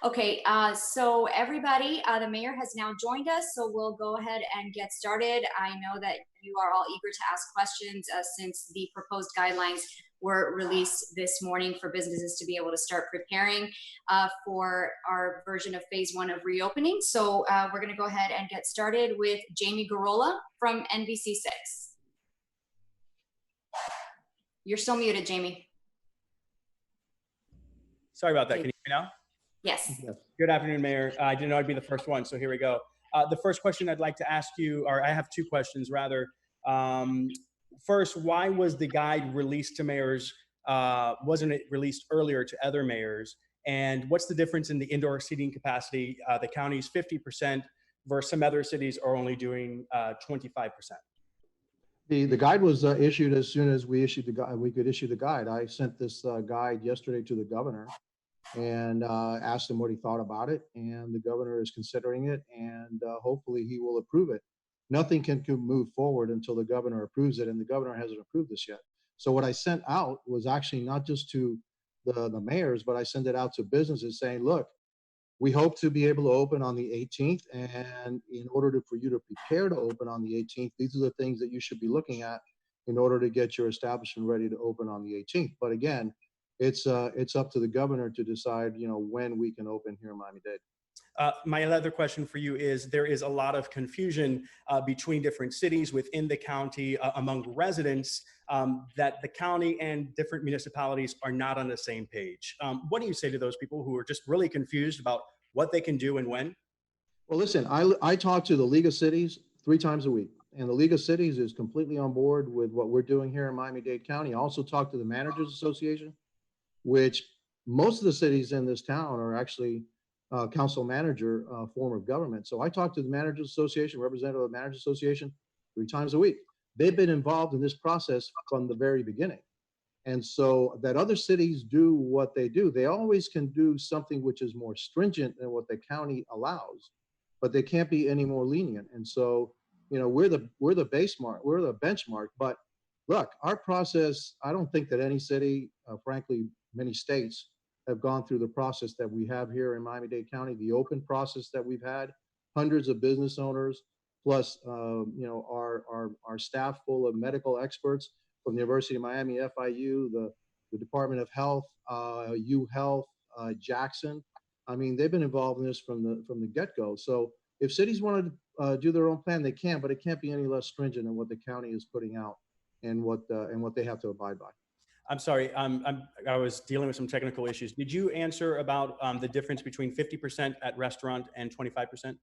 Okay, so everybody, the mayor has now joined us, so we'll go ahead and get started. I know that you are all eager to ask questions since the proposed guidelines were released this morning for businesses to be able to start preparing for our version of phase one of reopening. So we're going to go ahead and get started with Jamie Garola from NBC6. You're still muted, Jamie. Sorry about that. Can you hear me now? Yes. Good afternoon, Mayor. I didn't know I'd be the first one, so here we go. The first question I'd like to ask you, or I have two questions rather. First, why was the guide released to mayors? Wasn't it released earlier to other mayors? And what's the difference in the indoor seating capacity? The county's 50% versus some other cities are only doing 25%. The guide was issued as soon as we issued the guide. We could issue the guide. I sent this guide yesterday to the governor and asked him what he thought about it. And the governor is considering it, and hopefully he will approve it. Nothing can move forward until the governor approves it, and the governor hasn't approved this yet. So what I sent out was actually not just to the mayors, but I sent it out to businesses saying, look, we hope to be able to open on the 18th. And in order for you to prepare to open on the 18th, these are the things that you should be looking at in order to get your establishment ready to open on the 18th. But again, it's up to the governor to decide, when we can open here in Miami-Dade. My other question for you is, there is a lot of confusion between different cities within the county among residents that the county and different municipalities are not on the same page. What do you say to those people who are just really confused about what they can do and when? Well, listen, I talk to the League of Cities 3 times a week, and the League of Cities is completely on board with what we're doing here in Miami-Dade County. I also talk to the Managers Association, which most of the cities in this town are actually council manager form of government. So I talk to the Managers Association, representative of the Managers Association 3 times a week. They've been involved in this process from the very beginning. And so that other cities do what they do, they always can do something which is more stringent than what the county allows, but they can't be any more lenient. And so, we're the benchmark. But look, our process, I don't think that any city, frankly, many states have gone through the process that we have here in Miami-Dade County, the open process that we've had, hundreds of business owners, plus our staff full of medical experts from the University of Miami, FIU, the Department of Health, U Health, Jackson. I mean, they've been involved in this from the get-go. So if cities want to do their own plan, they can, but it can't be any less stringent than what the county is putting out and what they have to abide by. I'm sorry, I was dealing with some technical issues. Did you answer about the difference between 50% at restaurant and 25%?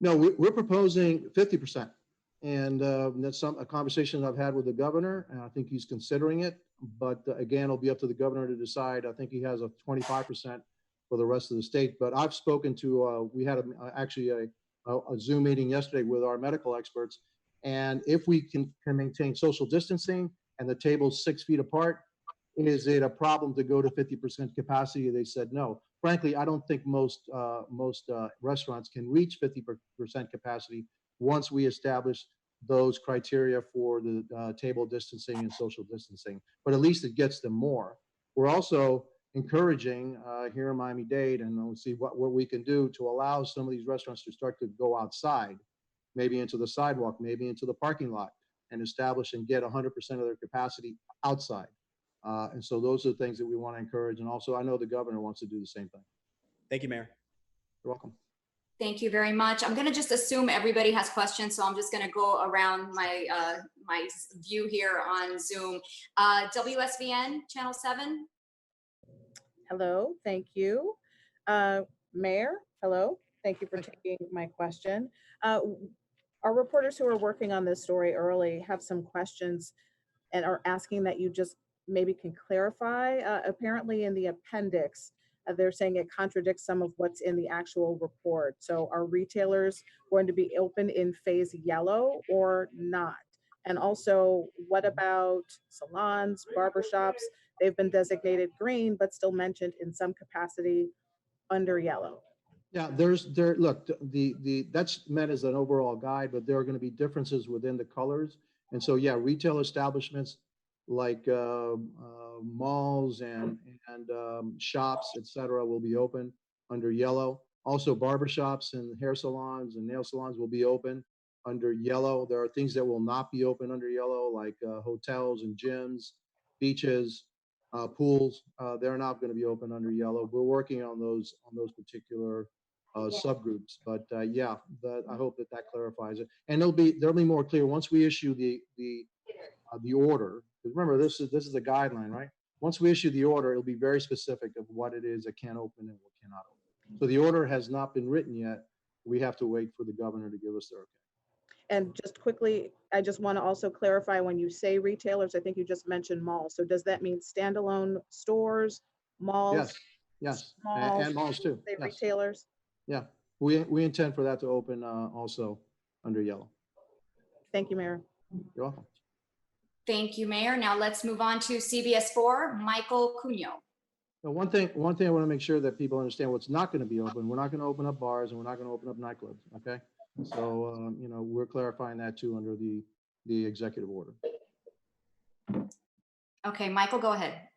No, we're proposing 50%. And that's a conversation I've had with the governor, and I think he's considering it. But again, it'll be up to the governor to decide. I think he has a 25% for the rest of the state. But I've spoken to, we had actually a Zoom meeting yesterday with our medical experts. And if we can maintain social distancing and the tables 6 feet apart, is it a problem to go to 50% capacity? They said no. Frankly, I don't think most restaurants can reach 50% capacity once we establish those criteria for the table distancing and social distancing. But at least it gets them more. We're also encouraging here in Miami-Dade, and we'll see what we can do to allow some of these restaurants to start to go outside, maybe into the sidewalk, maybe into the parking lot, and establish and get 100% of their capacity outside. And so those are the things that we want to encourage. And also, I know the governor wants to do the same thing. Thank you, Mayor. You're welcome. Thank you very much. I'm going to just assume everybody has questions, so I'm just going to go around my my view here on Zoom. WSVN Channel 7. Hello, thank you. Mayor, hello. Thank you for taking my question. Our reporters who are working on this story early have some questions and are asking that you just maybe can clarify. Apparently in the appendix, they're saying it contradicts some of what's in the actual report. So are retailers going to be open in phase yellow or not? And also, what about salons, barbershops? They've been designated green, but still mentioned in some capacity under yellow. Yeah, look, that's meant as an overall guide, but there are going to be differences within the colors. And so, yeah, retail establishments like malls and shops, et cetera, will be open under yellow. Also, barbershops and hair salons and nail salons will be open under yellow. There are things that will not be open under yellow, like hotels and gyms, beaches, pools. They're not going to be open under yellow. We're working on those particular subgroups. But yeah, I hope that clarifies it. And they'll be more clear once we issue the order. Because remember, this is a guideline, right? Once we issue the order, it'll be very specific of what it is that can open and what cannot open. So the order has not been written yet. We have to wait for the governor to give us their okay. And just quickly, I just want to also clarify, when you say retailers, I think you just mentioned malls. So does that mean standalone stores, malls? Yes, malls, and malls too. say Yes. retailers? Yeah, we intend for that to open also under yellow. Thank you, Mayor. You're welcome. Thank you, Mayor. Now let's move on to CBS4, Michael Cunio. Now, one thing I want to make sure that people understand what's not going to be open. We're not going to open up bars and we're not going to open up nightclubs. Okay, so we're clarifying that too under the executive order. Okay, Michael, go ahead.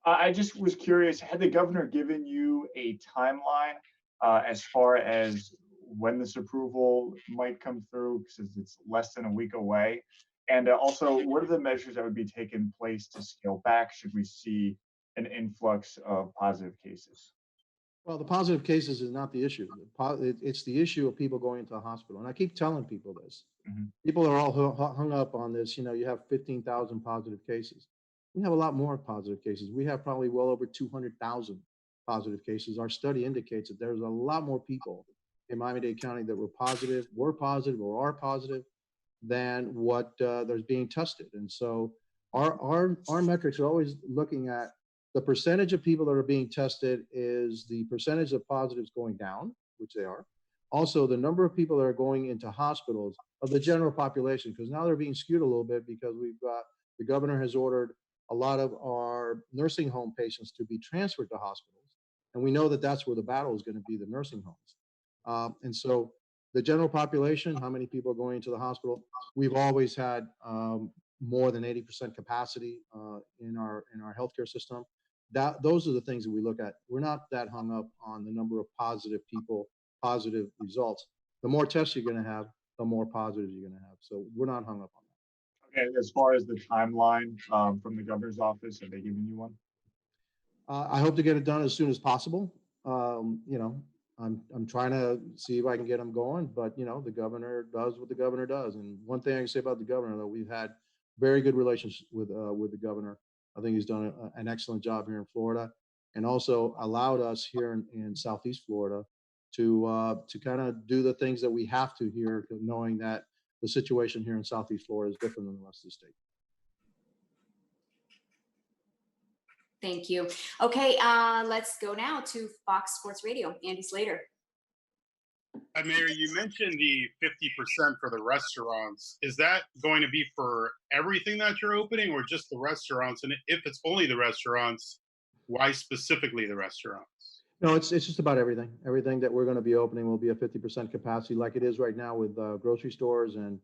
I just was curious, had the governor given you a timeline as far as when this approval might come through, since it's less than a week away? And also, what are the measures that would be taken place to scale back should we see an influx of positive cases? Well, the positive cases is not the issue. It's the issue of people going into the hospital. And I keep telling people this. Mm-hmm. People are all hung up on this. You have 15,000 positive cases. We have a lot more positive cases. We have probably well over 200,000 positive cases. Our study indicates that there's a lot more people in Miami-Dade County that were positive or are positive than what there's being tested. And so our metrics are always looking at the percentage of people that are being tested is the percentage of positives going down, which they are. Also, the number of people that are going into hospitals of the general population, because now they're being skewed a little bit because the governor has ordered a lot of our nursing home patients to be transferred to hospitals. And we know that that's where the battle is going to be, the nursing homes. And so the general population, how many people are going into the hospital? We've always had more than 80% capacity in our healthcare system. Those are the things that we look at. We're not that hung up on the number of positive people, positive results. The more tests you're going to have, the more positives you're going to have. So we're not hung up on that. Okay, as far as the timeline from the governor's office, have they given you one? I hope to get it done as soon as possible. I'm trying to see if I can get them going, but the governor does what the governor does. And one thing I can say about the governor, though, we've had very good relations with the governor. I think he's done an excellent job here in Florida, and also allowed us here in Southeast Florida to kind of do the things that we have to here, knowing that the situation here in Southeast Florida is different than the rest of the state. Thank you. Okay, let's go now to Fox Sports Radio. Andy Slater. Hi, Mayor, you mentioned the 50% for the restaurants. Is that going to be for everything that you're opening or just the restaurants? And if it's only the restaurants, why specifically the restaurants? No, it's just about everything. Everything that we're going to be opening will be at 50% capacity, like it is right now with grocery stores and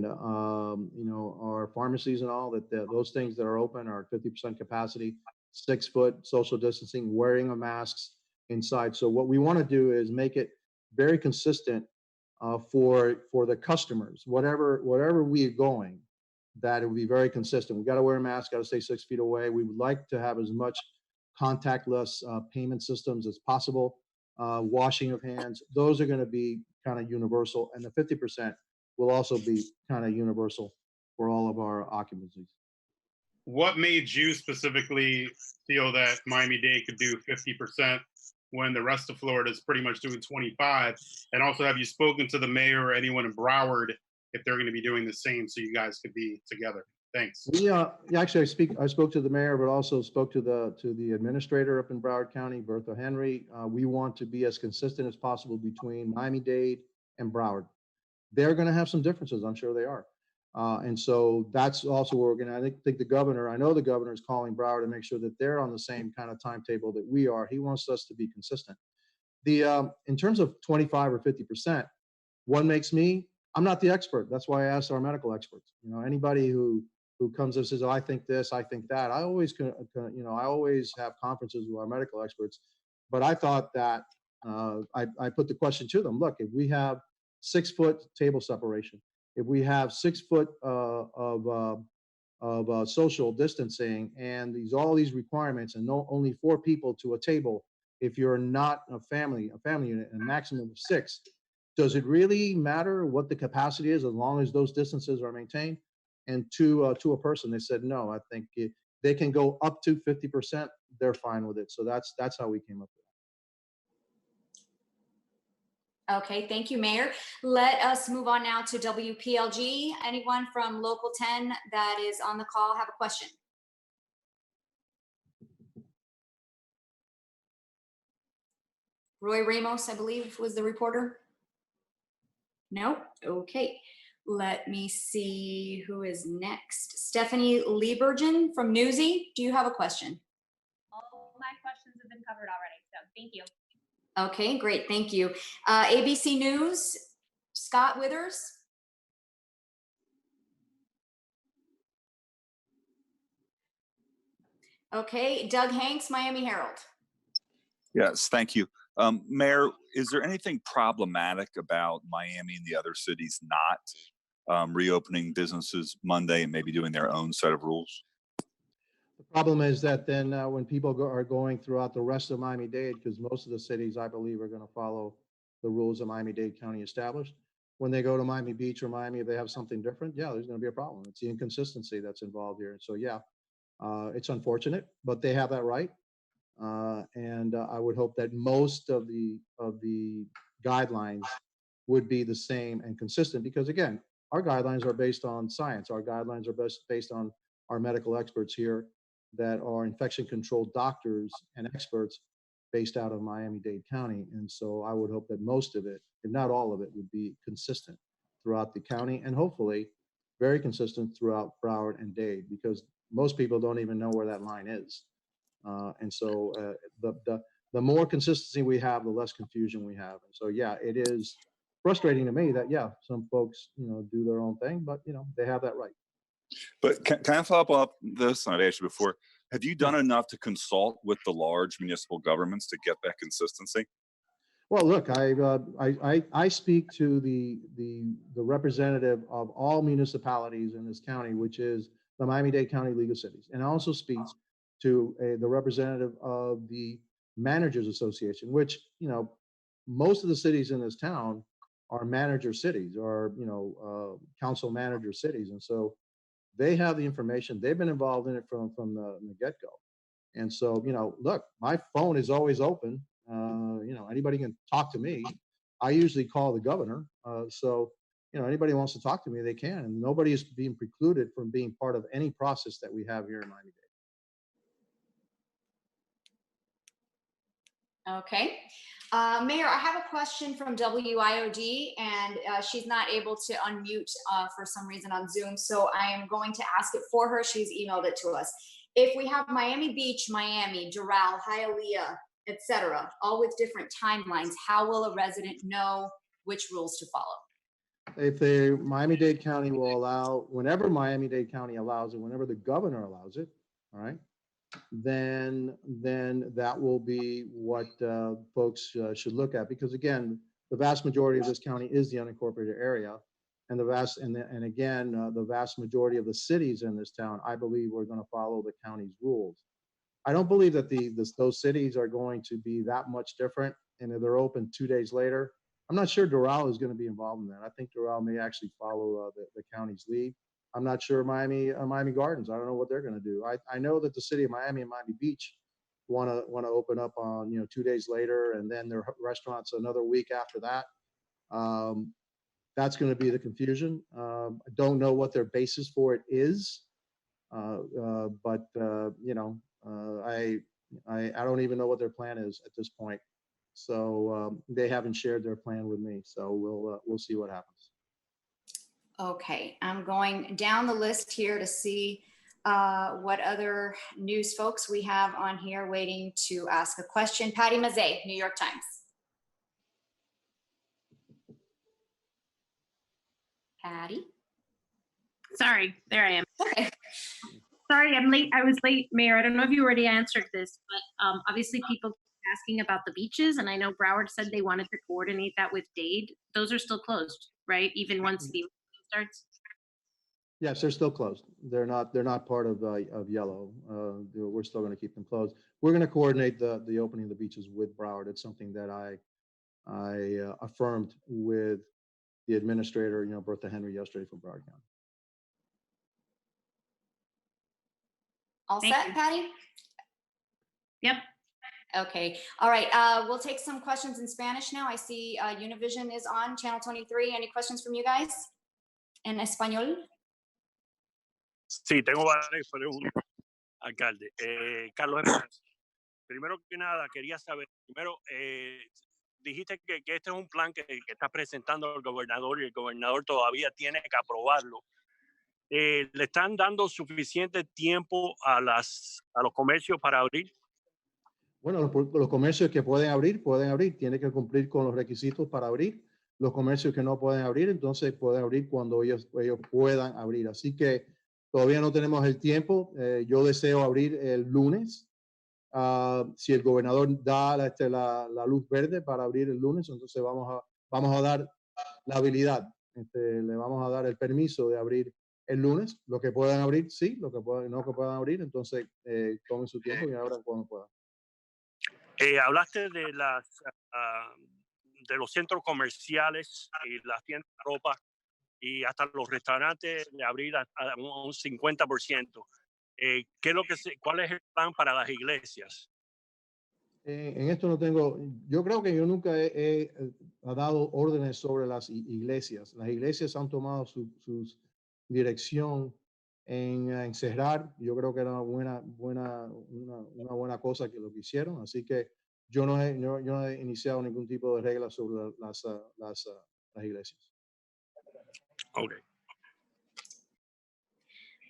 our pharmacies and all. Those things that are open are at 50% capacity, 6 foot social distancing, wearing of masks inside. So what we want to do is make it very consistent for the customers, whatever we are going, that it will be very consistent. We got to wear a mask, got to stay 6 feet away. We would like to have as much contactless payment systems as possible, washing of hands. Those are going to be kind of universal, and the 50% will also be kind of universal for all of our occupancies. What made you specifically feel that Miami-Dade could do 50% when the rest of Florida is pretty much doing 25? And also, have you spoken to the mayor or anyone in Broward if they're going to be doing the same so you guys could be together? Thanks. Actually, I spoke to the mayor, but also spoke to the administrator up in Broward County, Bertha Henry. We want to be as consistent as possible between Miami-Dade and Broward. They're going to have some differences, I'm sure they are. And so that's also where we're going to, I know the governor is calling Broward to make sure that they're on the same kind of timetable that we are. He wants us to be consistent. In terms of 25 or 50%, I'm not the expert. That's why I asked our medical experts. Anybody who comes and says, oh, I think this, I think that. I always have conferences with our medical experts But I thought that I put the question to them. Look, if we have 6-foot table separation, if we have 6 foot of social distancing, and all these requirements, and only 4 people to a table if you're not a family unit, and a maximum of 6. Does it really matter what the capacity is as long as those distances are maintained? And to a person, they said no. I think they can go up to 50%. They're fine with it. So that's how we came up with it. Okay, thank you, Mayor. Let us move on now to WPLG. Anyone from Local 10 that is on the call have a question? Roy Ramos, I believe, was the reporter. No? Okay. Let me see who is next. Stephanie Liebergen from Newsy. Do you have a question? All my questions have been covered already, so thank you. Okay, great. Thank you. ABC News, Scott Withers. Okay, Doug Hanks, Miami Herald. Yes, thank you. Mayor, is there anything problematic about Miami and the other cities not reopening businesses Monday and maybe doing their own set of rules? The problem is that then when people are going throughout the rest of Miami-Dade, because most of the cities, I believe, are going to follow the rules that Miami-Dade County established. When they go to Miami Beach or Miami, if they have something different, yeah, there's going to be a problem. It's the inconsistency that's involved here. So yeah, it's unfortunate, but they have that right. And I would hope that most of the guidelines would be the same and consistent, because again, our guidelines are based on science. Our guidelines are based on our medical experts here that are infection control doctors and experts based out of Miami-Dade County. And so I would hope that most of it, if not all of it, would be consistent throughout the county, and hopefully very consistent throughout Broward and Dade, because most people don't even know where that line is. And so the more consistency we have, the less confusion we have. And so, yeah, it is frustrating to me that, yeah, some folks, do their own thing, but, they have that right. But can I follow up this? I've asked you before. Have you done enough to consult with the large municipal governments to get that consistency? Well, look, I speak to the representative of all municipalities in this county, which is the Miami-Dade County League of Cities, and I also speak to the representative of the Managers Association, which most of the cities in this town are manager cities, or council manager cities, and so they have the information. They've been involved in it from the get-go. And so, look, my phone is always open. Anybody can talk to me. I usually call the governor. So, anybody wants to talk to me, they can. And nobody is being precluded from being part of any process that we have here in Miami-Dade. Okay. Mayor, I have a question from WIOD, and she's not able to unmute for some reason on Zoom, so I am going to ask it for her. She's emailed it to us. If we have Miami Beach, Miami, Doral, Hialeah, etc., all with different timelines, how will a resident know which rules to follow? If Miami-Dade County will allow, whenever Miami-Dade County allows it, whenever the governor allows it, all right, then that will be what folks should look at, because again, the vast majority of this county is the unincorporated area, and the vast majority of the cities in this town, I believe, are going to follow the county's rules. I don't believe that those cities are going to be that much different, and if they're open 2 days later, I'm not sure Doral is going to be involved in that. I think Doral may actually follow the county's lead. I'm not sure Miami Gardens. I don't know what they're going to do. I know that the city of Miami and Miami Beach want to open up on 2 days later, and then their restaurants another week after that. That's going to be the confusion. I don't know what their basis for it is, but I don't even know what their plan is at this point. So they haven't shared their plan with me. So we'll see what happens. Okay, I'm going down the list here to see what other news folks we have on here waiting to ask a question. Patty Mazzei, New York Times. Patty? Sorry, there I am. Okay. Sorry, I'm late. I was late, Mayor. I don't know if you already answered this, but obviously people asking about the beaches, and I know Broward said they wanted to coordinate that with Dade. Those are still closed, right? Even once the starts. Yes, they're still closed. They're not part of yellow. We're still going to keep them closed. We're going to coordinate the opening of the beaches with Broward. It's something that I affirmed with the administrator, Bertha Henry, yesterday for Broward County. All Thank set, you. Patty? Yep. Okay. All right. We'll take some questions in Spanish now. I see Univision is on channel 23. Any questions from you guys en español? Sí, tengo varias preguntas, alcalde. Carlos Hernández, primero que nada, quería saber, primero, dijiste que este es un plan que está presentando el gobernador y el gobernador todavía tiene que aprobarlo. ¿Le están dando suficiente tiempo a los comercios para abrir? Bueno, los comercios que pueden abrir, tienen que cumplir con los requisitos para abrir. Los comercios que no pueden abrir, entonces pueden abrir cuando ellos puedan abrir. Así que todavía no tenemos el tiempo. Yo deseo abrir el lunes. Si el gobernador da la luz verde para abrir el lunes, entonces vamos a dar la habilidad. Le vamos a dar el permiso de abrir el lunes. Lo que puedan abrir, sí. Lo que no que puedan abrir, entonces tomen su tiempo y abran cuando puedan. Hablaste de de los centros comerciales y las tiendas de ropa y hasta los restaurantes de abrir a un 50%. ¿Cuál es el plan para las iglesias? En esto no tengo, yo creo que yo nunca he dado órdenes sobre las iglesias. Las iglesias han tomado su dirección en cerrar. Yo creo que era una buena cosa que lo que hicieron. Así que yo no he iniciado ningún tipo de regla sobre las iglesias. Okay.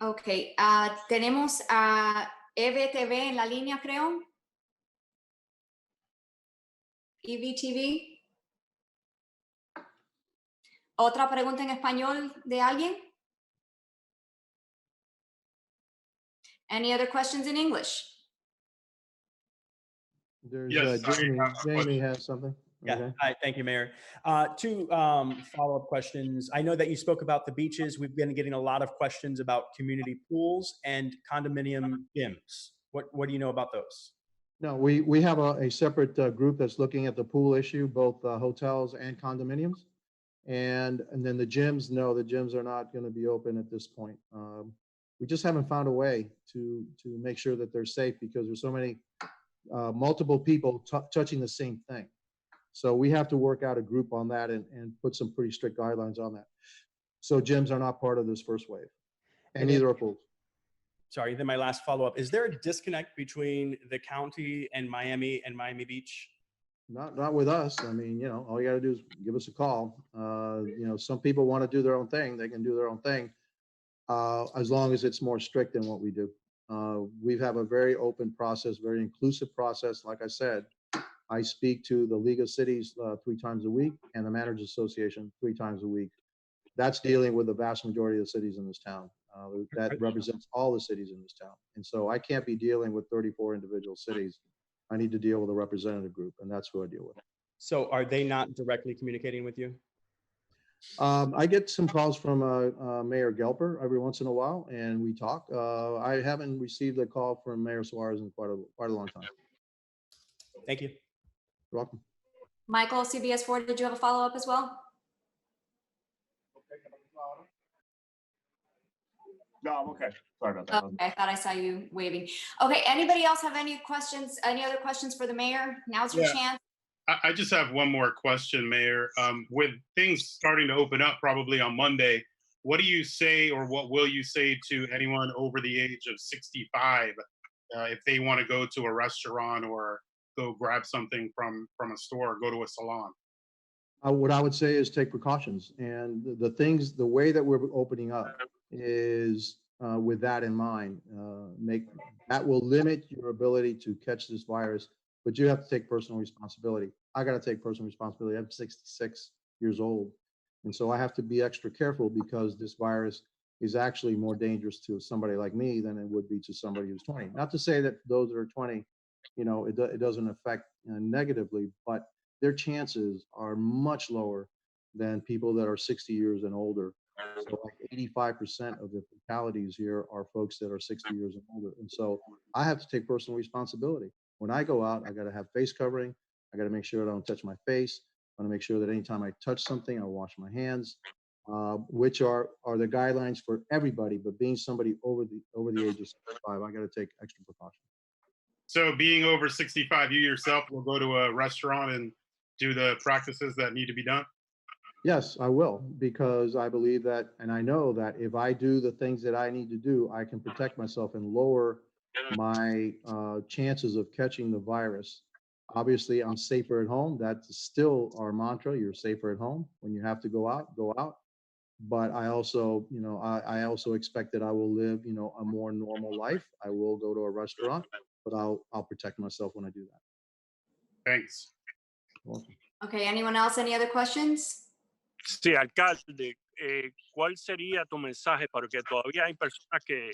Ok. Tenemos a EVTV en la línea, creo. EVTV. ¿Otra pregunta en español de alguien? Any other questions in English? There's Yes, I Jamie. have a Jamie question. has something. Yeah. Okay. Hi, thank you, Mayor. Two follow-up questions. I know that you spoke about the beaches. We've been getting a lot of questions about community pools and condominium gyms. What do you know about those? No, we have a separate group that's looking at the pool issue, both hotels and condominiums. And then the gyms, no, the gyms are not going to be open at this point. We just haven't found a way to make sure that they're safe because there's so many multiple people touching the same thing. So we have to work out a group on that and put some pretty strict guidelines on that. So gyms are not part of this first wave, and neither are pools. Sorry, then my last follow-up. Is there a disconnect between the county and Miami Beach? Not with us. I mean, all you got to do is give us a call. Some people want to do their own thing. They can do their own thing as long as it's more strict than what we do. We have a very open process, very inclusive process. Like I said, I speak to the League of Cities 3 times a week and the Managers Association 3 times a week. That's dealing with the vast majority of the cities in this town. That represents all the cities in this town. And so I can't be dealing with 34 individual cities. I need to deal with a representative group, and that's who I deal with. So are they not directly communicating with you? I get some calls from Mayor Gelper every once in a while, and we talk. I haven't received a call from Mayor Suarez in quite a long time. Thank you. You're welcome. Michael, CBS 4, did you have a follow-up as well? No, I'm okay. Sorry about that. Okay, I thought I saw you waving. Okay, anybody else have any questions? Any other questions for the mayor? Now's your chance. I just have one more question, Mayor. With things starting to open up probably on Monday, what do you say or what will you say to anyone over the age of 65 if they want to go to a restaurant or go grab something from a store or go to a salon? What I would say is take precautions. And the way that we're opening up is with that in mind. That will limit your ability to catch this virus, but you have to take personal responsibility. I got to take personal responsibility. I'm 66 years old. And so I have to be extra careful because this virus is actually more dangerous to somebody like me than it would be to somebody who's 20. Not to say that those that are 20 it doesn't affect negatively, but their chances are much lower than people that are 60 years and older. So like 85% of the fatalities here are folks that are 60 years and older. And so I have to take personal responsibility. When I go out, I got to have face covering. I got to make sure I don't touch my face. I want to make sure that anytime I touch something, I wash my hands, which are the guidelines for everybody. But being somebody over the age of 65, I got to take extra precautions. So being over 65, you yourself will go to a restaurant and do the practices that need to be done? Yes, I will, because I believe that, and I know that if I do the things that I need to do, I can protect myself and lower my chances of catching the virus. Obviously, I'm safer at home. That's still our mantra. You're safer at home. When you have to go out, go out. But I also, I also expect that I will live, a more normal life. I will go to a restaurant, but I'll protect myself when I do that. Thanks. You're welcome. Okay, anyone else? Any other questions? Sí, alcalde, ¿cuál sería tu mensaje? Porque todavía hay personas que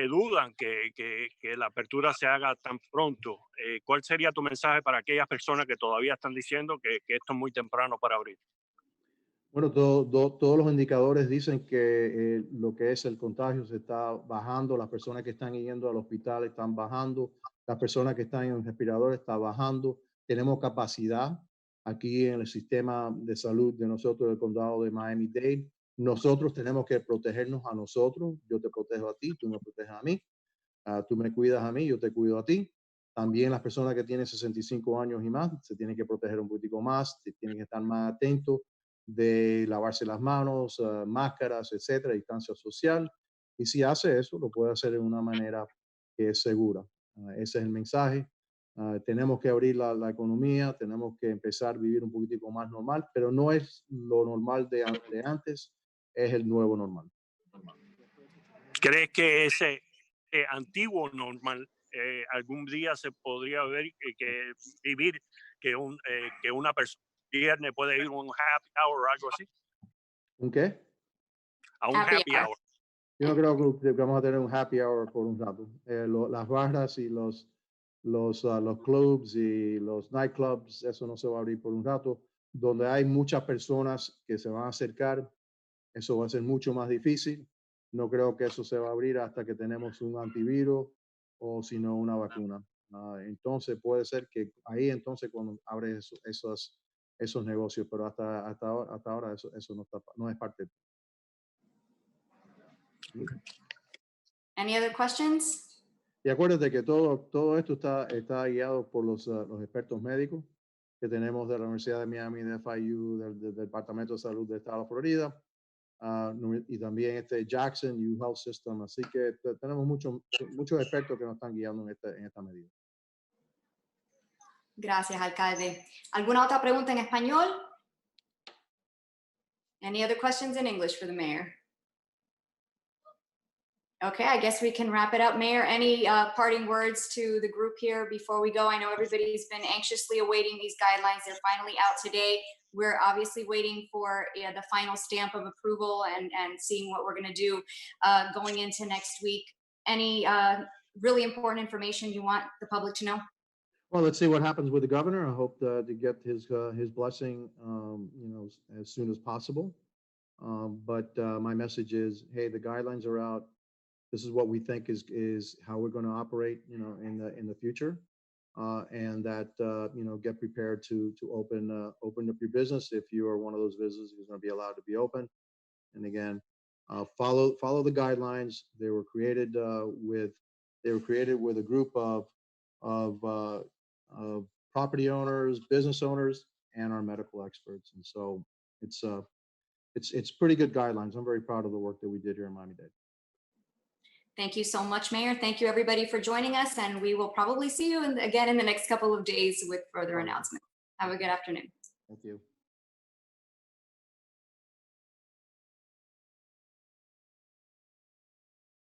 dudan que la apertura se haga tan pronto. ¿Cuál sería tu mensaje para aquellas personas que todavía están diciendo que esto es muy temprano para abrir? Bueno, todos los indicadores dicen que lo que es el contagio se está bajando, las personas que están yendo al hospital están bajando, las personas que están en el respirador están bajando, tenemos capacidad aquí en el sistema de salud de nosotros del condado de Miami-Dade. Nosotros tenemos que protegernos a nosotros, yo te protejo a ti, tú me proteges a mí, tú me cuidas a mí, yo te cuido a ti. También las personas que tienen 65 años y más se tienen que proteger un poquitico más, tienen que estar más atentos de lavarse las manos, máscaras, etcétera, distancia social. Y si hace eso, lo puede hacer de una manera que es segura. Ese es el mensaje. Tenemos que abrir la economía, tenemos que empezar a vivir un poquitico más normal, pero no es lo normal de antes, es el nuevo normal. ¿Crees que ese antiguo normal algún día se podría ver que vivir que una persona viernes puede ir a un happy hour o algo así? ¿Un qué? A un happy hour. Yo no creo que vamos a tener un happy hour por un rato. Las barras y los clubs y los nightclubs, eso no se va a abrir por un rato. Donde hay muchas personas que se van a acercar, eso va a ser mucho más difícil. No creo que eso se va a abrir hasta que tenemos un antivirus o si no una vacuna. Entonces puede ser que ahí entonces cuando abre esos negocios, pero hasta ahora eso no es parte. Any other questions? Y acuérdate que todo esto está guiado por los expertos médicos que tenemos de la Universidad de Miami, de FIU, del Departamento de Salud del Estado de Florida, y también Jackson U Health System. Así que tenemos muchos expertos que nos están guiando en esta medida. Gracias, alcalde. ¿Alguna otra pregunta en español? Any other questions in English for the mayor? Okay, I guess we can wrap it up. Mayor, any parting words to the group here before we go? I know everybody's been anxiously awaiting these guidelines. They're finally out today. We're obviously waiting for the final stamp of approval and seeing what we're going to do going into next week. Any really important information you want the public to know? Well, let's see what happens with the governor. I hope to get his blessing, as soon as possible. But my message is, hey, the guidelines are out. This is what we think is how we're going to operate, in the future, and that get prepared to open up your business. If you are one of those businesses who's going to be allowed to be open, and again, follow the guidelines. They were created with a group of property owners, business owners, and our medical experts, and so it's pretty good guidelines. I'm very proud of the work that we did here in Miami-Dade. Thank you so much, Mayor. Thank you, everybody, for joining us. And we will probably see you again in the next couple of days with further announcements. Have a good afternoon. Thank you.